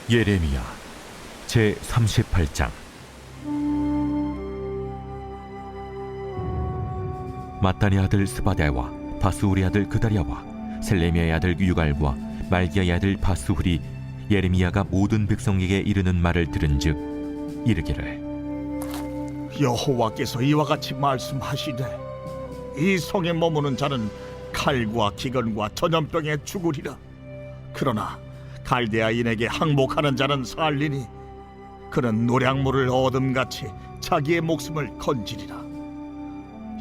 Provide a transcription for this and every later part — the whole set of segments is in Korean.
예레미야 제38장. 마따니 아들 스바랴와 바스우리 아들 그다랴와 셀레미야의 아들 유갈과 말기야의 아들 바스훌이 예레미야가 모든 백성에게 이르는 말을 들은즉 이르기를, 여호와께서 이와 같이 말씀하시되 이 성에 머무는 자는 칼과 기근과 전염병에 죽으리라. 그러나 갈대아인에게 항복하는 자는 살리니 그는 노량물을 얻음같이 자기의 목숨을 건지리라.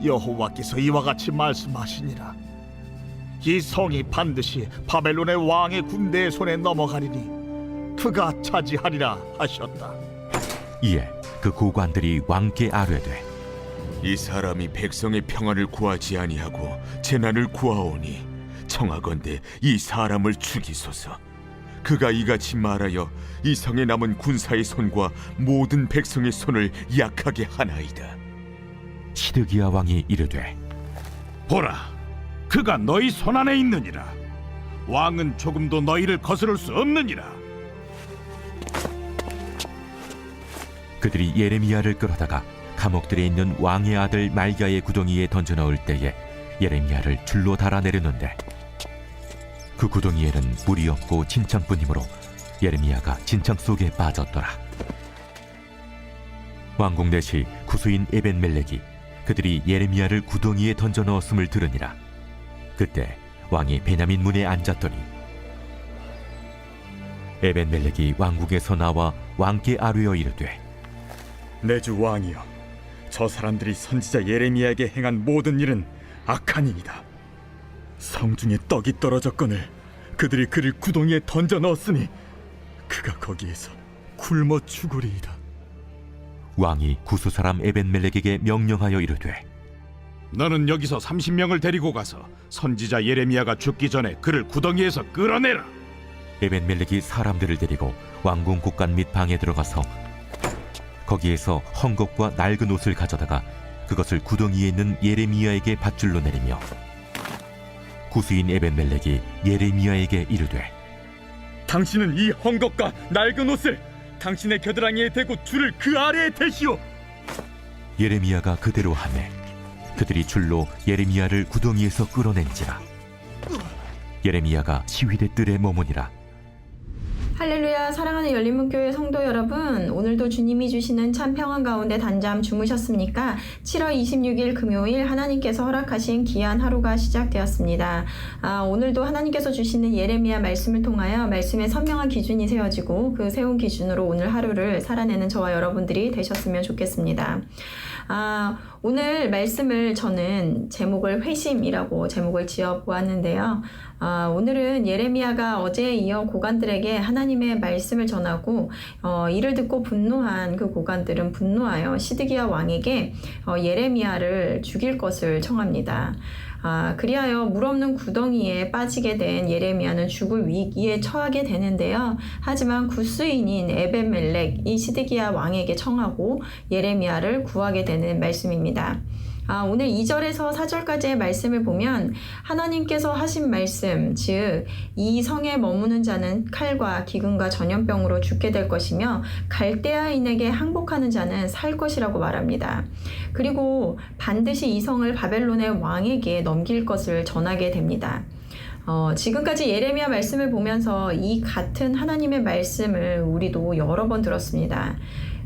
여호와께서 이와 같이 말씀하시니라. 이 성이 반드시 바벨론의 왕의 군대의 손에 넘어가리니 그가 차지하리라 하셨다. 이에 그 고관들이 왕께 아뢰되, 이 사람이 백성의 평안을 구하지 아니하고 재난을 구하오니 청하건대 이 사람을 죽이소서. 그가 이같이 말하여 이 성에 남은 군사의 손과 모든 백성의 손을 약하게 하나이다. 시드기야 왕이 이르되, 보라, 그가 너희 손안에 있느니라. 왕은 조금도 너희를 거스를 수 없느니라. 그들이 예레미야를 끌어다가 감옥들에 있는 왕의 아들 말기야의 구덩이에 던져 넣을 때에 예레미야를 줄로 달아내렸는데 그 구덩이에는 물이 없고 진창뿐이므로 예레미야가 진창 속에 빠졌더라. 왕궁 내시 구수인 에벤멜렉이 그들이 예레미야를 구덩이에 던져 넣었음을 들으니라. 그때 왕이 베냐민 문에 앉았더니 에벤멜렉이 왕궁에서 나와 왕께 아뢰어 이르되, 내 주 왕이여, 저 사람들이 선지자 예레미야에게 행한 모든 일은 악한이니이다. 성중에 떡이 떨어졌거늘 그들이 그를 구덩이에 던져 넣었으니 그가 거기에서 굶어 죽으리이다. 왕이 구수 사람 에벤멜렉에게 명령하여 이르되, 너는 여기서 30명을 데리고 가서 선지자 예레미야가 죽기 전에 그를 구덩이에서 끌어내라. 에벤멜렉이 사람들을 데리고 왕궁 곳간 및 방에 들어가서 거기에서 헝겊과 낡은 옷을 가져다가 그것을 구덩이에 있는 예레미야에게 밧줄로 내리며 구수인 에벤멜렉이 예레미야에게 이르되, 당신은 이 헝겊과 낡은 옷을 당신의 겨드랑이에 대고 줄을 그 아래에 대시오. 예레미야가 그대로 하매 그들이 줄로 예레미야를 구덩이에서 끌어낸지라. 예레미야가 시위대 뜰에 머무니라. 할렐루야. 사랑하는 열린문교회 성도 여러분, 오늘도 주님이 주시는 참 평안 가운데 단잠 주무셨습니까? 7월 26일 금요일 하나님께서 허락하신 귀한 하루가 시작되었습니다. 오늘도 하나님께서 주시는 예레미야 말씀을 통하여 말씀의 선명한 기준이 세워지고 그 세운 기준으로 오늘 하루를 살아내는 저와 여러분들이 되셨으면 좋겠습니다. 오늘 말씀을 저는 제목을 회심이라고 제목을 지어 보았는데요. 오늘은 예레미야가 어제에 이어 고관들에게 하나님의 말씀을 전하고 이를 듣고 분노한 그 고관들은 분노하여 시드기야 왕에게 예레미야를 죽일 것을 청합니다. 그리하여 물 없는 구덩이에 빠지게 된 예레미야는 죽을 위기에 처하게 되는데요. 하지만 구스인인 에벤멜렉 이 시드기야 왕에게 청하고 예레미야를 구하게 되는 말씀입니다. 오늘 2절에서 4절까지의 말씀을 보면 하나님께서 하신 말씀, 즉 이 성에 머무는 자는 칼과 기근과 전염병으로 죽게 될 것이며 갈대아인에게 항복하는 자는 살 것이라고 말합니다. 그리고 반드시 이 성을 바벨론의 왕에게 넘길 것을 전하게 됩니다. 지금까지 예레미야 말씀을 보면서 이 같은 하나님의 말씀을 우리도 여러 번 들었습니다.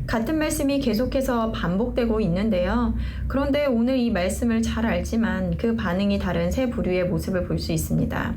같은 말씀이 계속해서 반복되고 있는데요. 그런데 오늘 이 말씀을 잘 알지만 그 반응이 다른 세 부류의 모습을 볼 수 있습니다.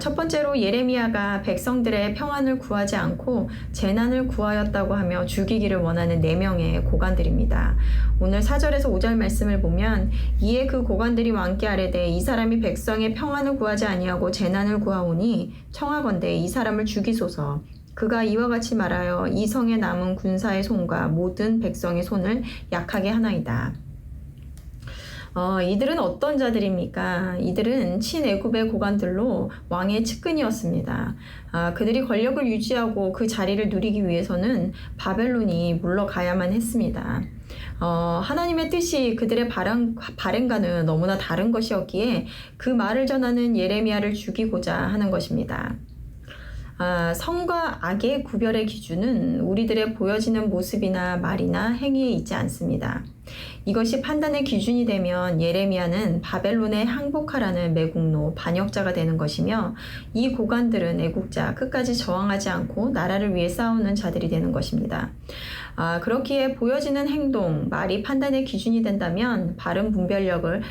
첫 번째로 예레미야가 백성들의 평안을 구하지 않고 재난을 구하였다고 하며 죽이기를 원하는 4명의 고관들입니다. 오늘 4절에서 5절 말씀을 보면 이에 그 고관들이 왕께 아뢰되 이 사람이 백성의 평안을 구하지 아니하고 재난을 구하오니 청하건대 이 사람을 죽이소서. 그가 이와 같이 말하여 이 성에 남은 군사의 손과 모든 백성의 손을 약하게 하나이다. 이들은 어떤 자들입니까? 이들은 친애굽의 고관들로 왕의 측근이었습니다. 그들이 권력을 유지하고 그 자리를 누리기 위해서는 바벨론이 물러가야만 했습니다. 하나님의 뜻이 그들의 바램과는 너무나 다른 것이었기에 그 말을 전하는 예레미야를 죽이고자 하는 것입니다. 선과 악의 구별의 기준은 우리들의 보여지는 모습이나 말이나 행위에 있지 않습니다. 이것이 판단의 기준이 되면 예레미야는 바벨론에 항복하라는 매국노 반역자가 되는 것이며 이 고관들은 애국자 끝까지 저항하지 않고 나라를 위해 싸우는 자들이 되는 것입니다. 그렇기에 보여지는 행동, 말이 판단의 기준이 된다면 바른 분별을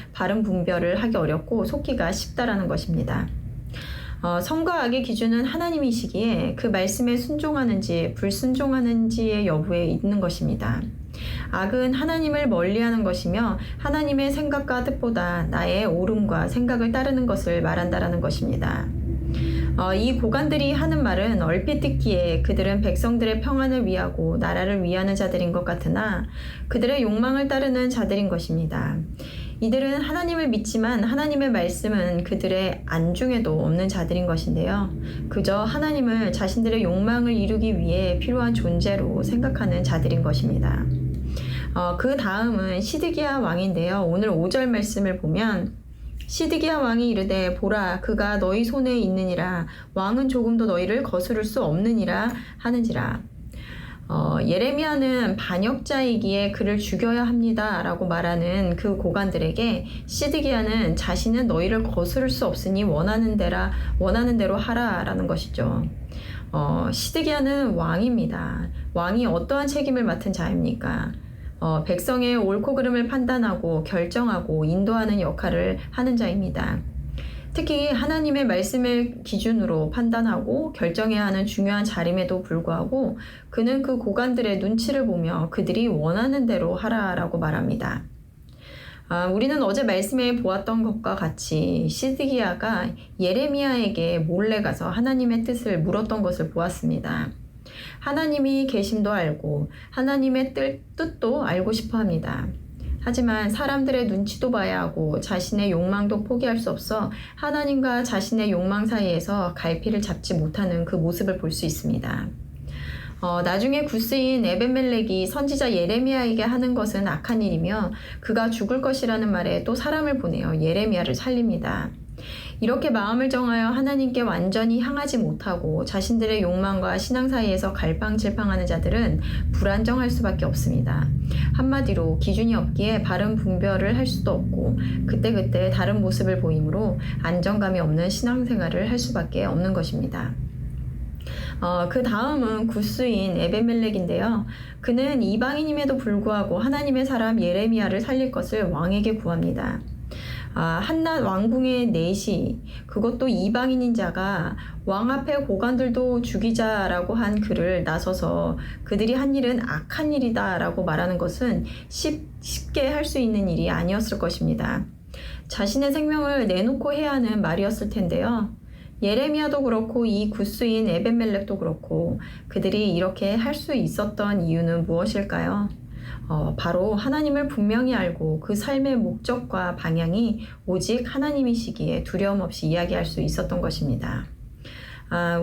하기 어렵고 속기가 쉽다라는 것입니다. 선과 악의 기준은 하나님이시기에 그 말씀에 순종하는지 불순종하는지의 여부에 있는 것입니다. 악은 하나님을 멀리하는 것이며 하나님의 생각과 뜻보다 나의 옳음과 생각을 따르는 것을 말한다라는 것입니다. 이 고관들이 하는 말은 얼핏 듣기에 그들은 백성들의 평안을 위하고 나라를 위하는 자들인 것 같으나 그들의 욕망을 따르는 자들인 것입니다. 이들은 하나님을 믿지만 하나님의 말씀은 그들의 안중에도 없는 자들인 것인데요. 그저 하나님을 자신들의 욕망을 이루기 위해 필요한 존재로 생각하는 자들인 것입니다. 그 다음은 시드기야 왕인데요. 오늘 5절 말씀을 보면 시드기야 왕이 이르되 보라 그가 너희 손에 있느니라 왕은 조금도 너희를 거스를 수 없느니라 하는지라. 예레미야는 반역자이기에 그를 죽여야 합니다 라고 말하는 그 고관들에게 시드기야는 자신은 너희를 거스를 수 없으니 원하는 대로 하라 라는 것이죠. 시드기야는 왕입니다. 왕이 어떠한 책임을 맡은 자입니까? 백성의 옳고 그름을 판단하고 결정하고 인도하는 역할을 하는 자입니다. 특히 하나님의 말씀을 기준으로 판단하고 결정해야 하는 중요한 자림에도 불구하고 그는 그 고관들의 눈치를 보며 그들이 원하는 대로 하라라고 말합니다. 우리는 어제 말씀에 보았던 것과 같이 시드기야가 예레미야에게 몰래 가서 하나님의 뜻을 물었던 것을 보았습니다. 하나님이 계심도 알고 하나님의 뜻도 알고 싶어 합니다. 하지만 사람들의 눈치도 봐야 하고 자신의 욕망도 포기할 수 없어 하나님과 자신의 욕망 사이에서 갈피를 잡지 못하는 그 모습을 볼 수 있습니다. 나중에 구스인 에벤멜렉이 선지자 예레미야에게 하는 것은 악한 일이며 그가 죽을 것이라는 말에 또 사람을 보내어 예레미야를 살립니다. 이렇게 마음을 정하여 하나님께 완전히 향하지 못하고 자신들의 욕망과 신앙 사이에서 갈팡질팡하는 자들은 불안정할 수밖에 없습니다. 한마디로 기준이 없기에 바른 분별을 할 수도 없고 그때그때 다른 모습을 보이므로 안정감이 없는 신앙생활을 할 수밖에 없는 것입니다. 그 다음은 구스인 에벤멜렉인데요. 그는 이방인임에도 불구하고 하나님의 사람 예레미야를 살릴 것을 왕에게 구합니다. 한낱 왕궁의 내시, 그것도 이방인인 자가 왕 앞에 고관들도 죽이자라고 한 그를 나서서 그들이 한 일은 악한 일이다라고 말하는 것은 쉽게 할 수 있는 일이 아니었을 것입니다. 자신의 생명을 내놓고 해야 하는 말이었을 텐데요. 예레미야도 그렇고 이 구스인 에벤멜렉도 그렇고 그들이 이렇게 할 수 있었던 이유는 무엇일까요? 바로 하나님을 분명히 알고 그 삶의 목적과 방향이 오직 하나님이시기에 두려움 없이 이야기할 수 있었던 것입니다.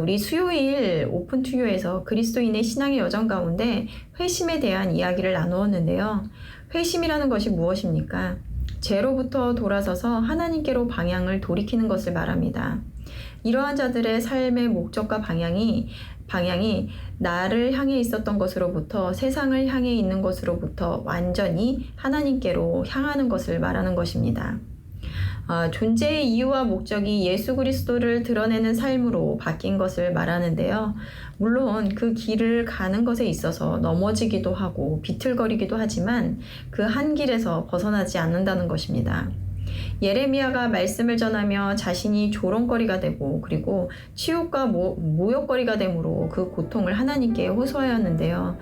우리 수요일 오픈 투유에서 그리스도인의 신앙의 여정 가운데 회심에 대한 이야기를 나누었는데요. 회심이라는 것이 무엇입니까? 죄로부터 돌아서서 하나님께로 방향을 돌이키는 것을 말합니다. 이러한 자들의 삶의 목적과 방향이 나를 향해 있었던 것으로부터 세상을 향해 있는 것으로부터 완전히 하나님께로 향하는 것을 말하는 것입니다. 존재의 이유와 목적이 예수 그리스도를 드러내는 삶으로 바뀐 것을 말하는데요. 물론 그 길을 가는 것에 있어서 넘어지기도 하고 비틀거리기도 하지만 그 한 길에서 벗어나지 않는다는 것입니다. 예레미야가 말씀을 전하며 자신이 조롱거리가 되고 그리고 치욕과 모욕거리가 되므로 그 고통을 하나님께 호소하였는데요.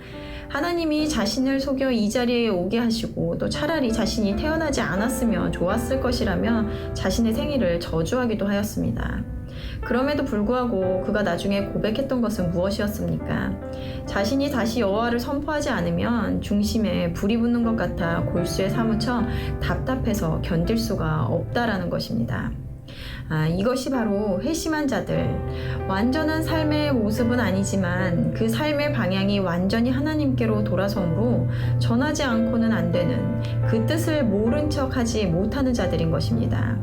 하나님이 자신을 속여 이 자리에 오게 하시고 또 차라리 자신이 태어나지 않았으면 좋았을 것이라며 자신의 생일을 저주하기도 하였습니다. 그럼에도 불구하고 그가 나중에 고백했던 것은 무엇이었습니까? 자신이 다시 여호와를 선포하지 않으면 중심에 불이 붙는 것 같아 골수에 사무쳐 답답해서 견딜 수가 없다라는 것입니다. 이것이 바로 회심한 자들, 완전한 삶의 모습은 아니지만 그 삶의 방향이 완전히 하나님께로 돌아서므로 전하지 않고는 안 되는 그 뜻을 모른 척하지 못하는 자들인 것입니다.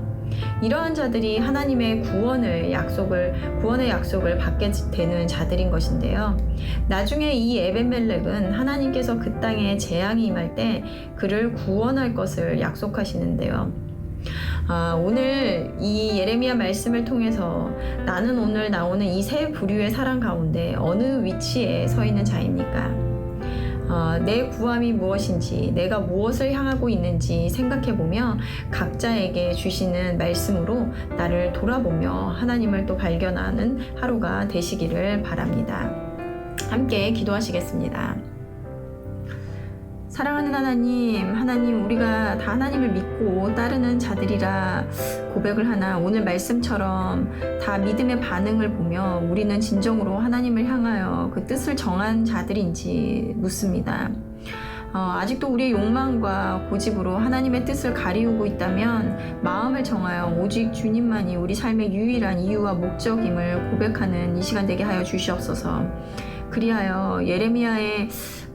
이러한 자들이 하나님의 구원의 약속을 받게 되는 자들인 것인데요. 나중에 이 에벤멜렉은 하나님께서 그 땅에 재앙이 임할 때 그를 구원할 것을 약속하시는데요. 오늘 이 예레미야 말씀을 통해서 나는 오늘 나오는 이 세 부류의 사람 가운데 어느 위치에 서 있는 자입니까? 내 구함이 무엇인지, 내가 무엇을 향하고 있는지 생각해보며 각자에게 주시는 말씀으로 나를 돌아보며 하나님을 또 발견하는 하루가 되시기를 바랍니다. 함께 기도하시겠습니다. 사랑하는 하나님, 우리가 다 하나님을 믿고 따르는 자들이라 고백을 하나 오늘 말씀처럼 다 믿음의 반응을 보며 우리는 진정으로 하나님을 향하여 그 뜻을 정한 자들인지 묻습니다. 아직도 우리의 욕망과 고집으로 하나님의 뜻을 가리우고 있다면 마음을 정하여 오직 주님만이 우리 삶의 유일한 이유와 목적임을 고백하는 이 시간 되게 하여 주시옵소서. 그리하여 예레미야의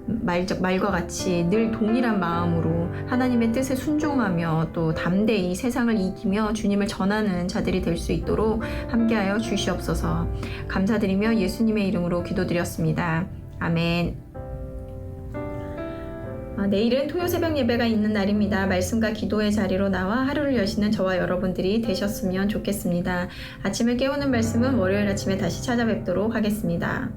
말과 같이 늘 동일한 마음으로 하나님의 뜻에 순종하며 또 담대히 세상을 이기며 주님을 전하는 자들이 될 수 있도록 함께하여 주시옵소서. 감사드리며 예수님의 이름으로 기도드렸습니다. 아멘. 내일은 토요 새벽 예배가 있는 날입니다. 말씀과 기도의 자리로 나와 하루를 여시는 저와 여러분들이 되셨으면 좋겠습니다. 아침을 깨우는 말씀은 월요일 아침에 다시 찾아뵙도록 하겠습니다.